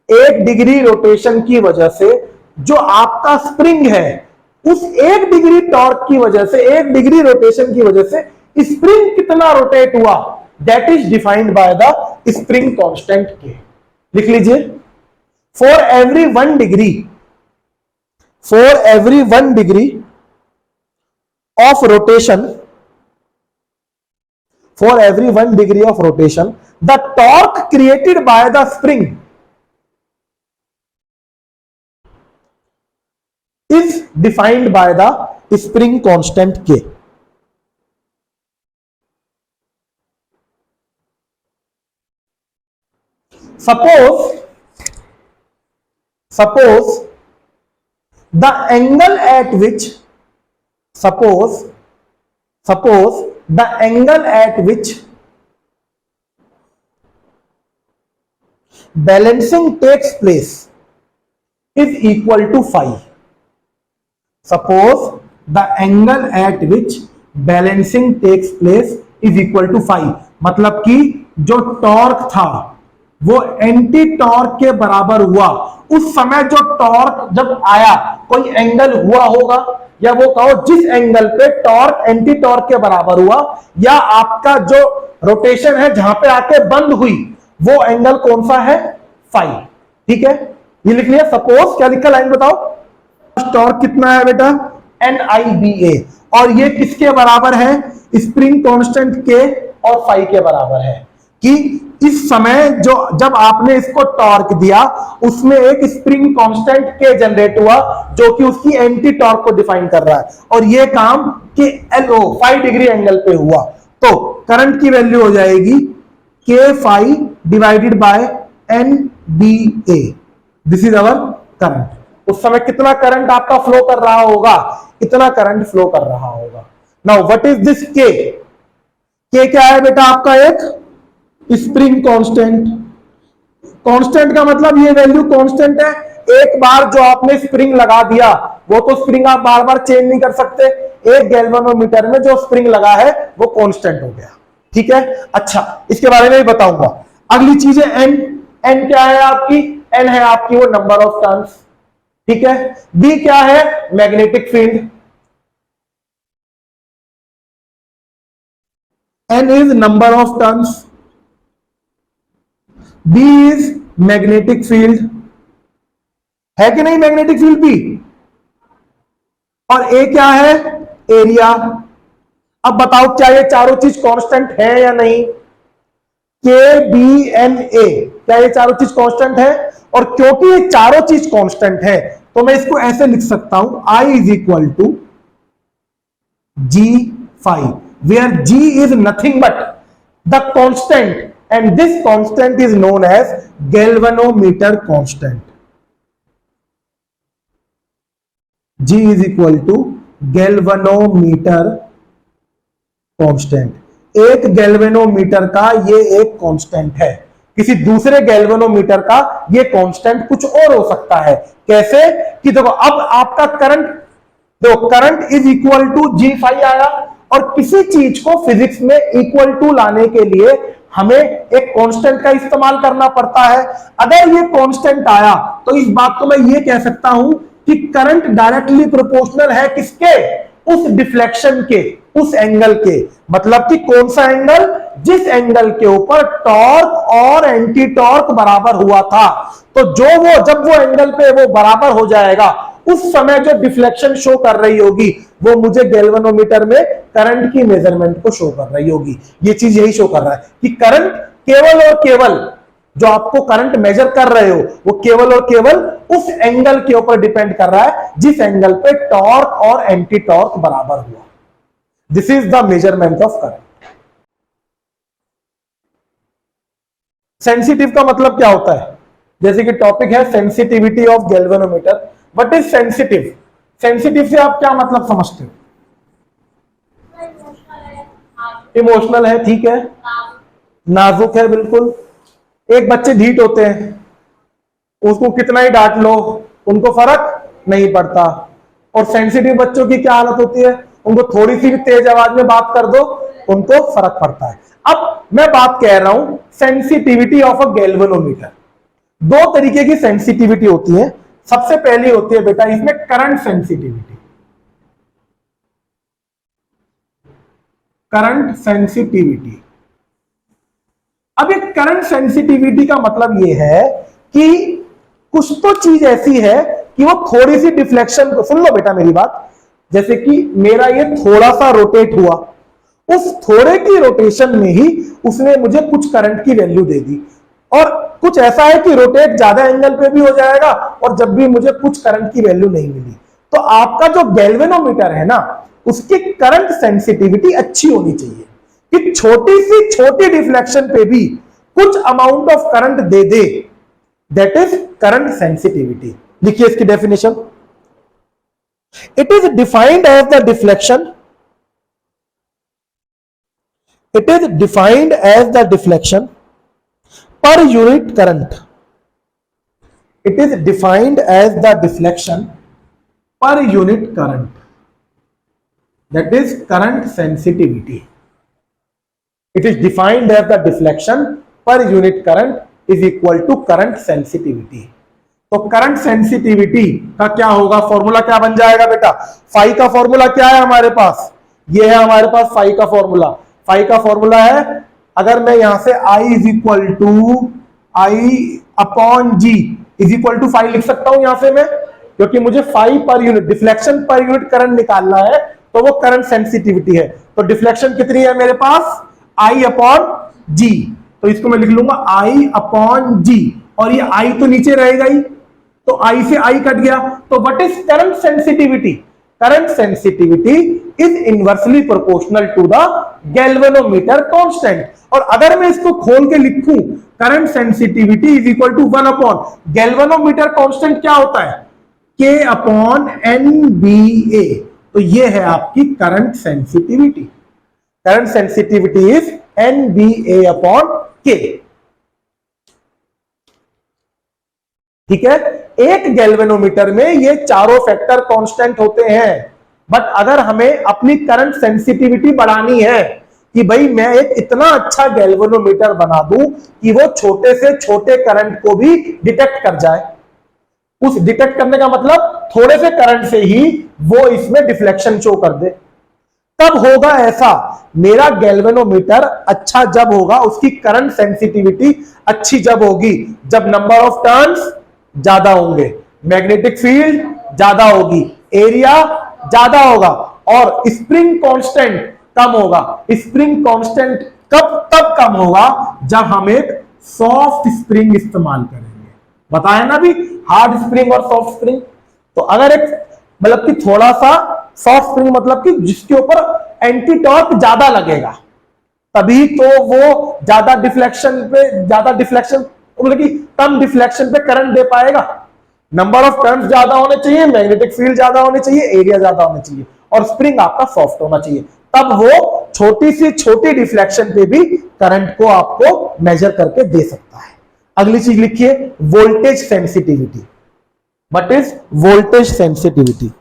1 डिग्री रोटेशन की वजह से जो आपका स्प्रिंग है, उस 1 डिग्री टॉर्क की वजह से, 1 डिग्री रोटेशन की वजह से स्प्रिंग कितना रोटेट हुआ, that is defined by the spring constant K. लिख लीजिए, for every 1 degree, for every 1 degree of rotation, for every 1 degree of rotation, the torque created by the spring is defined by the spring constant K. Suppose the angle at which, suppose the angle at which balancing takes place is equal to phi. Suppose the angle at which balancing takes place is equal to phi. मतलब कि जो torque था वो anti torque के बराबर हुआ. उस समय जो टॉर्क जब आया, कोई एंगल हुआ होगा, या वो कहो जिस एंगल पे टॉर्क एंटी टॉर्क के बराबर हुआ, या आपका जो रोटेशन है जहां पे आके बंद हुई, वो एंगल कौन सा है? फाई. ठीक है, ये लिख लिया. सपोज क्या लिखा, लाइन बताओ. टॉर्क कितना है बेटा? NIBA. और ये किसके बराबर है? स्प्रिंग कांस्टेंट K और फाई के बराबर है. कि इस समय जो जब आपने इसको टॉर्क दिया, उसमें एक स्प्रिंग कांस्टेंट K जनरेट हुआ जो कि उसकी एंटी टॉर्क को डिफाइन कर रहा है, और ये काम कि LO 5 डिग्री एंगल पे हुआ. तो करंट की वैल्यू हो जाएगी K phi divided by NBA. This is our current. उस समय कितना करंट आपका फ्लो कर रहा होगा? इतना करंट फ्लो कर रहा होगा। नाउ व्हाट इज दिस के? के क्या है बेटा आपका? एक स्प्रिंग कांस्टेंट। कांस्टेंट का मतलब ये वैल्यू कांस्टेंट है। एक बार जो आपने स्प्रिंग लगा दिया, वो तो स्प्रिंग आप बार बार चेंज नहीं कर सकते। एक गैल्वेनोमीटर में जो स्प्रिंग लगा है वो कांस्टेंट हो गया। ठीक है, अच्छा इसके बारे में भी बताऊंगा। अगली चीज है एन। एन क्या है आपकी? एन है आपकी वो नंबर ऑफ टर्न्स। ठीक है, बी क्या है? Magnetic field. N is number of turns, B is magnetic field, है कि नहीं मैग्नेटिक फील्ड बी, और ए क्या है? एरिया। अब बताओ क्या ये चारों चीज कांस्टेंट है या नहीं? के बी एन ए, क्या ये चारों चीज कांस्टेंट है? और क्योंकि ये चारों चीज कांस्टेंट है तो मैं इसको ऐसे लिख सकता हूं, I is equal to G phi, where G is nothing but the constant and this constant is known as galvanometer constant. G is equal to galvanometer constant. एक गैल्वेनोमीटर का ये एक कांस्टेंट है, किसी दूसरे गैल्वेनोमीटर का ये कांस्टेंट कुछ और हो सकता है। कैसे? कि देखो अब आपका करंट, देखो current is equal to G5 आया, और किसी चीज को फिजिक्स में इक्वल टू लाने के लिए हमें एक कांस्टेंट का इस्तेमाल करना पड़ता है। अगर ये कांस्टेंट आया तो इस बात को मैं ये कह सकता हूं कि करंट डायरेक्टली प्रोपोर्शनल है किसके? उस डिफ्लेक्शन के, उस एंगल के। मतलब कि कौन सा एंगल? जिस एंगल के ऊपर टॉर्क और एंटी टॉर्क बराबर हुआ था। तो जब वो एंगल पे वो बराबर हो जाएगा, उस समय जो डिफ्लेक्शन शो कर रही होगी वो मुझे गैल्वेनोमीटर में करंट की मेजरमेंट को शो कर रही होगी। ये चीज यही शो कर रहा है कि करंट केवल और केवल, जो आपको करंट मेजर कर रहे हो वो केवल और केवल उस एंगल के ऊपर डिपेंड कर रहा है जिस एंगल पे टॉर्क और एंटी टॉर्क बराबर हुआ। This is the measurement of current. Sensitive का मतलब क्या होता है? जैसे कि टॉपिक है sensitivity of galvanometer. What is sensitive? Sensitive से आप क्या मतलब समझते हो? इमोशनल है, ठीक है, नाजुक है, बिल्कुल। एक बच्चे ढीठ होते हैं, उसको कितना ही डांट लो उनको फर्क नहीं पड़ता। और सेंसिटिव बच्चों की क्या हालत होती है? उनको थोड़ी सी भी तेज आवाज में बात कर दो उनको फर्क पड़ता है। अब मैं बात कह रहा हूं सेंसिटिविटी ऑफ अ गैल्वेनोमीटर। दो तरीके की सेंसिटिविटी होती है। सबसे पहली होती है बेटा इसमें करंट सेंसिटिविटी। Current sensitivity. अब ये करंट सेंसिटिविटी का मतलब ये है कि कुछ तो चीज ऐसी है कि वो थोड़ी सी डिफ्लेक्शन को, सुन लो बेटा मेरी बात, जैसे कि मेरा ये थोड़ा सा रोटेट हुआ, उस थोड़े की रोटेशन में ही उसने मुझे कुछ करंट की वैल्यू दे दी। और कुछ ऐसा है कि रोटेट ज्यादा एंगल पे भी हो जाएगा और जब भी मुझे कुछ करंट की वैल्यू नहीं मिली। तो आपका जो गैल्वेनोमीटर है ना, उसकी करंट सेंसिटिविटी अच्छी होनी चाहिए कि छोटी सी छोटी डिफ्लेक्शन पे भी कुछ अमाउंट ऑफ करंट दे दे। That is current sensitivity. लिखिए इसकी definition. It is defined as the deflection, it is defined as the deflection per unit current. It is defined as the deflection per unit current. That is current sensitivity. It is defined as the deflection per unit current is equal to current sensitivity. तो current sensitivity का क्या होगा? Formula क्या बन जाएगा बेटा? Phi का formula क्या है हमारे पास? ये है हमारे पास फाई का फॉर्मूला। फाई का फॉर्मूला है, अगर मैं यहां से I is equal to I upon G is equal to phi लिख सकता हूं यहां से मैं, क्योंकि मुझे five per unit deflection per unit current निकालना है, तो वो करंट सेंसिटिविटी है। तो डिफ्लेक्शन कितनी है मेरे पास? आई अपॉन जी। तो इसको मैं लिख लूंगा आई अपॉन जी, और ये आई तो नीचे रहेगा ही, तो आई से आई कट गया। तो what is current sensitivity? Current sensitivity is inversely proportional to the galvanometer constant. और अगर मैं इसको खोल के लिखूं, current sensitivity is equal to 1 upon galvanometer constant क्या होता है? K upon NBA। तो ये है आपकी current sensitivity. Current sensitivity is NBA upon K। ठीक है, एक गैल्वेनोमीटर में ये चारों फैक्टर कांस्टेंट होते हैं। बट अगर हमें अपनी करंट सेंसिटिविटी बढ़ानी है कि भाई मैं एक इतना अच्छा गैल्वेनोमीटर बना दूं कि वो छोटे से छोटे करंट को भी डिटेक्ट कर जाए, उस डिटेक्ट करने का मतलब थोड़े से करंट से ही वो इसमें डिफ्लेक्शन शो कर दे, तब होगा ऐसा। मेरा गैल्वेनोमीटर अच्छा जब होगा, उसकी करंट सेंसिटिविटी अच्छी जब होगी, जब नंबर ऑफ टर्न्स ज्यादा होंगे, मैग्नेटिक फील्ड ज्यादा होगी, एरिया ज्यादा होगा और स्प्रिंग कांस्टेंट कम होगा। स्प्रिंग कांस्टेंट तब कम होगा जब हम एक सॉफ्ट स्प्रिंग इस्तेमाल करेंगे। बताया ना भी, हार्ड स्प्रिंग और सॉफ्ट स्प्रिंग। तो अगर एक मतलब कि थोड़ा सा सॉफ्ट स्प्रिंग मतलब कि जिसके ऊपर एंटी टॉर्क ज्यादा लगेगा, तभी तो वो ज्यादा डिफ्लेक्शन मतलब कि कम डिफ्लेक्शन पे करंट दे पाएगा। नंबर ऑफ टर्न्स ज्यादा होने चाहिए, मैग्नेटिक फील्ड ज्यादा होने चाहिए, एरिया ज्यादा होने चाहिए और स्प्रिंग आपका सॉफ्ट होना चाहिए, तब वो छोटी सी छोटी डिफ्लेक्शन पे भी करंट को आपको मेजर करके दे सकता है। अगली चीज लिखिए, voltage sensitivity. What is voltage sensitivity?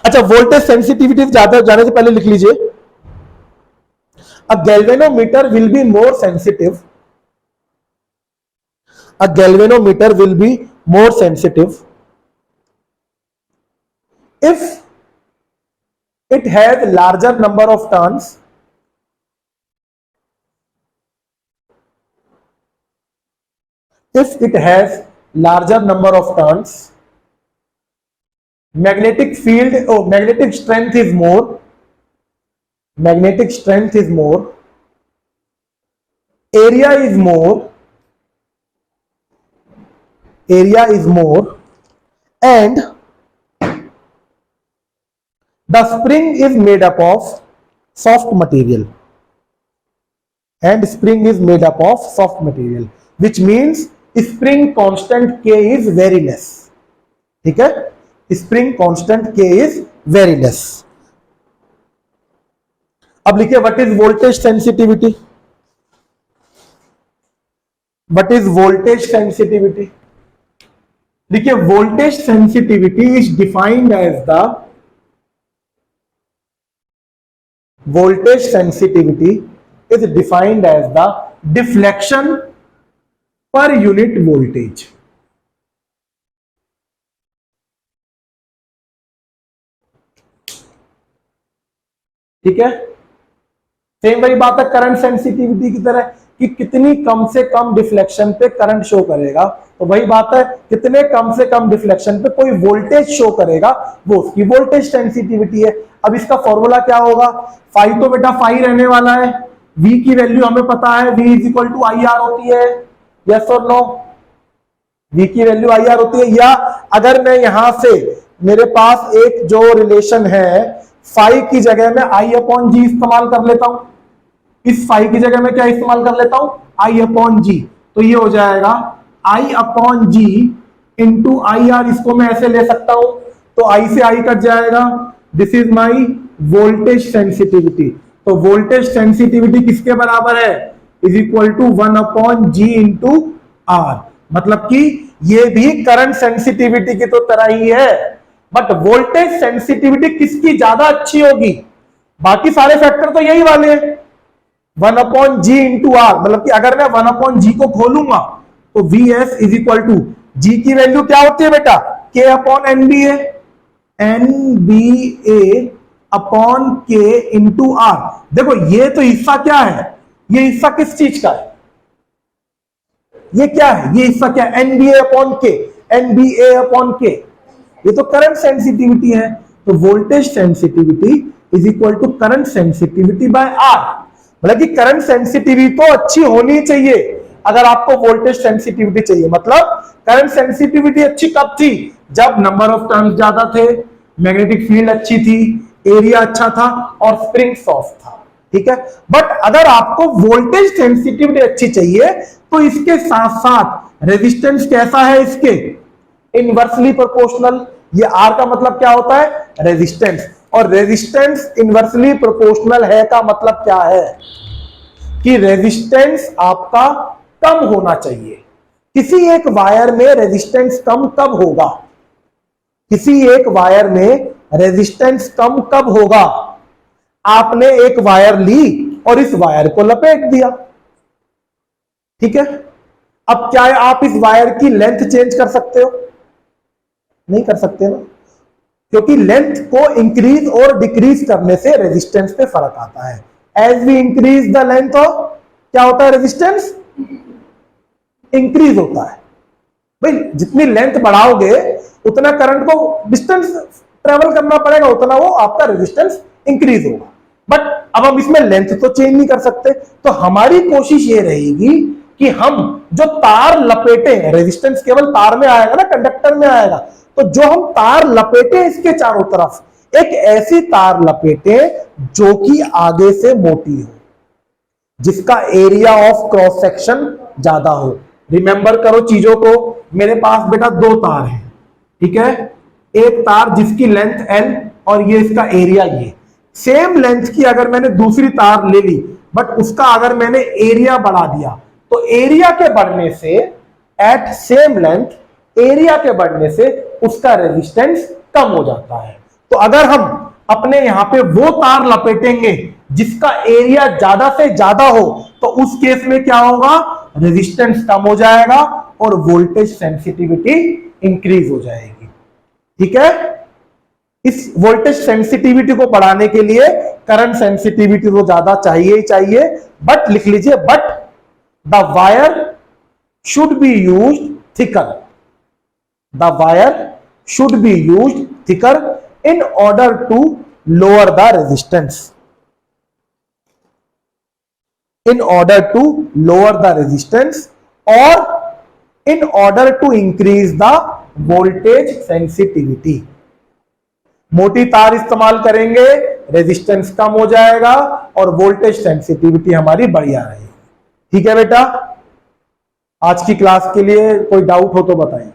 अच्छा, वोल्टेज सेंसिटिविटी जाने से पहले लिख लीजिए, अ galvanometer will be more sensitive, a galvanometer will be more sensitive if it has larger number of turns, if it has larger number of turns, magnetic field or magnetic strength is more, magnetic strength is more, area is more, area is more, and the spring is made up of soft material, and spring is made up of soft material, which means spring constant K is very less. ठीक है, spring constant K is very less. अब लिखिए, what is voltage sensitivity? What is voltage sensitivity? देखिए, voltage sensitivity is defined as the voltage sensitivity is defined as the deflection per unit voltage. ठीक है, same वही बात है current sensitivity की तरह कि कितनी कम से कम डिफ्लेक्शन पे करंट शो करेगा, तो वही बात है कितने कम से कम डिफ्लेक्शन पे कोई वोल्टेज शो करेगा, वो उसकी वोल्टेज सेंसिटिविटी है। अब इसका फॉर्मूला क्या होगा? फाई तो बेटा फाई रहने वाला है, वी की वैल्यू हमें पता है, V is equal to I R होती है, यस और नो? वी की वैल्यू आई आर होती है। या अगर मैं यहां से मेरे पास एक जो रिलेशन है, फाई की जगह में आई अपॉन जी इस्तेमाल कर लेता हूं, इस फाई की जगह में क्या इस्तेमाल कर लेता हूं? आई अपॉन जी, तो ये हो जाएगा I upon G into I R. इसको मैं ऐसे ले सकता हूं, तो आई से आई कट जाएगा, this is my voltage sensitivity. तो वोल्टेज सेंसिटिविटी किसके बराबर है? Is equal to 1 upon G into R. मतलब कि ये भी करंट सेंसिटिविटी की तो तरह ही है, बट वोल्टेज सेंसिटिविटी किसकी ज्यादा अच्छी होगी? बाकी सारे फैक्टर तो यही वाले हैं, 1 अपॉन जी इंटू आर। मतलब कि अगर मैं 1 अपॉन जी को खोलूंगा तो V S is equal to जी की वैल्यू क्या होती है बेटा? के अपॉन एनबीए, एनबीए अपॉन के इंटू आर। देखो ये तो हिस्सा क्या है? ये हिस्सा किस चीज का है? ये क्या है? ये हिस्सा क्या है? NBA upon K, NBA upon K, ये तो करंट सेंसिटिविटी है। तो voltage sensitivity is equal to current sensitivity by R. मतलब कि करंट सेंसिटिविटी तो अच्छी होनी चाहिए अगर आपको वोल्टेज सेंसिटिविटी चाहिए। मतलब करंट सेंसिटिविटी अच्छी कब थी? जब नंबर ऑफ टर्न्स ज्यादा थे, मैग्नेटिक फील्ड अच्छी थी, एरिया अच्छा था और स्प्रिंग सॉफ्ट था। ठीक है, बट अगर आपको वोल्टेज सेंसिटिविटी अच्छी चाहिए तो इसके साथ साथ रेजिस्टेंस कैसा है? इसके इनवर्सली प्रोपोर्शनल, ये आर का मतलब क्या होता है, रेजिस्टेंस, और रेजिस्टेंस इनवर्सली प्रोपोर्शनल है का मतलब क्या है कि रेजिस्टेंस आपका कम होना चाहिए। किसी एक वायर में रेजिस्टेंस कम कब होगा, किसी एक वायर में रेजिस्टेंस कम कब होगा, आपने एक वायर ली और इस वायर को लपेट दिया, ठीक है। अब क्या आप इस वायर की लेंथ चेंज कर सकते हो, नहीं कर सकते ना, क्योंकि लेंथ को इंक्रीज और डिक्रीज करने से रेजिस्टेंस पे फर्क आता है। As we increase the length of, क्या होता है, रेजिस्टेंस इंक्रीज होता है। भाई जितनी लेंथ बढ़ाओगे उतना करंट को डिस्टेंस ट्रेवल करना पड़ेगा, उतना वो आपका रेजिस्टेंस इंक्रीज होगा। बट अब हम इसमें लेंथ तो चेंज नहीं कर सकते, तो हमारी कोशिश ये रहेगी कि हम जो तार लपेटे, रेजिस्टेंस केवल तार में आएगा ना, कंडक्टर में आएगा, तो जो हम तार लपेटे इसके चारों तरफ, एक ऐसी तार लपेटे जो कि आगे से मोटी हो, जिसका एरिया ऑफ क्रॉस सेक्शन ज्यादा हो। रिमेंबर करो चीजों को, मेरे पास बेटा दो तार हैं, ठीक है, एक तार जिसकी लेंथ L और ये इसका एरिया, ये सेम लेंथ की अगर मैंने दूसरी तार ले ली बट उसका अगर मैंने एरिया बढ़ा दिया, तो एरिया के बढ़ने से, एट सेम लेंथ एरिया के बढ़ने से उसका रेजिस्टेंस कम हो जाता है। तो अगर हम अपने यहां पे वो तार लपेटेंगे जिसका एरिया ज्यादा से ज्यादा हो, तो उस केस में क्या होगा, रेजिस्टेंस कम हो जाएगा और वोल्टेज सेंसिटिविटी इंक्रीज हो जाएगी, ठीक है। इस वोल्टेज सेंसिटिविटी को बढ़ाने के लिए करंट सेंसिटिविटी तो ज्यादा चाहिए ही चाहिए, बट लिख लीजिए, but the wire should be used thicker, the wire should be used thicker in order to lower the resistance, in order to lower the resistance or in order to increase the voltage sensitivity। मोटी तार इस्तेमाल करेंगे, resistance कम हो जाएगा और voltage sensitivity हमारी बढ़िया रहेगी, ठीक है बेटा। आज की क्लास के लिए कोई डाउट हो तो बताएं।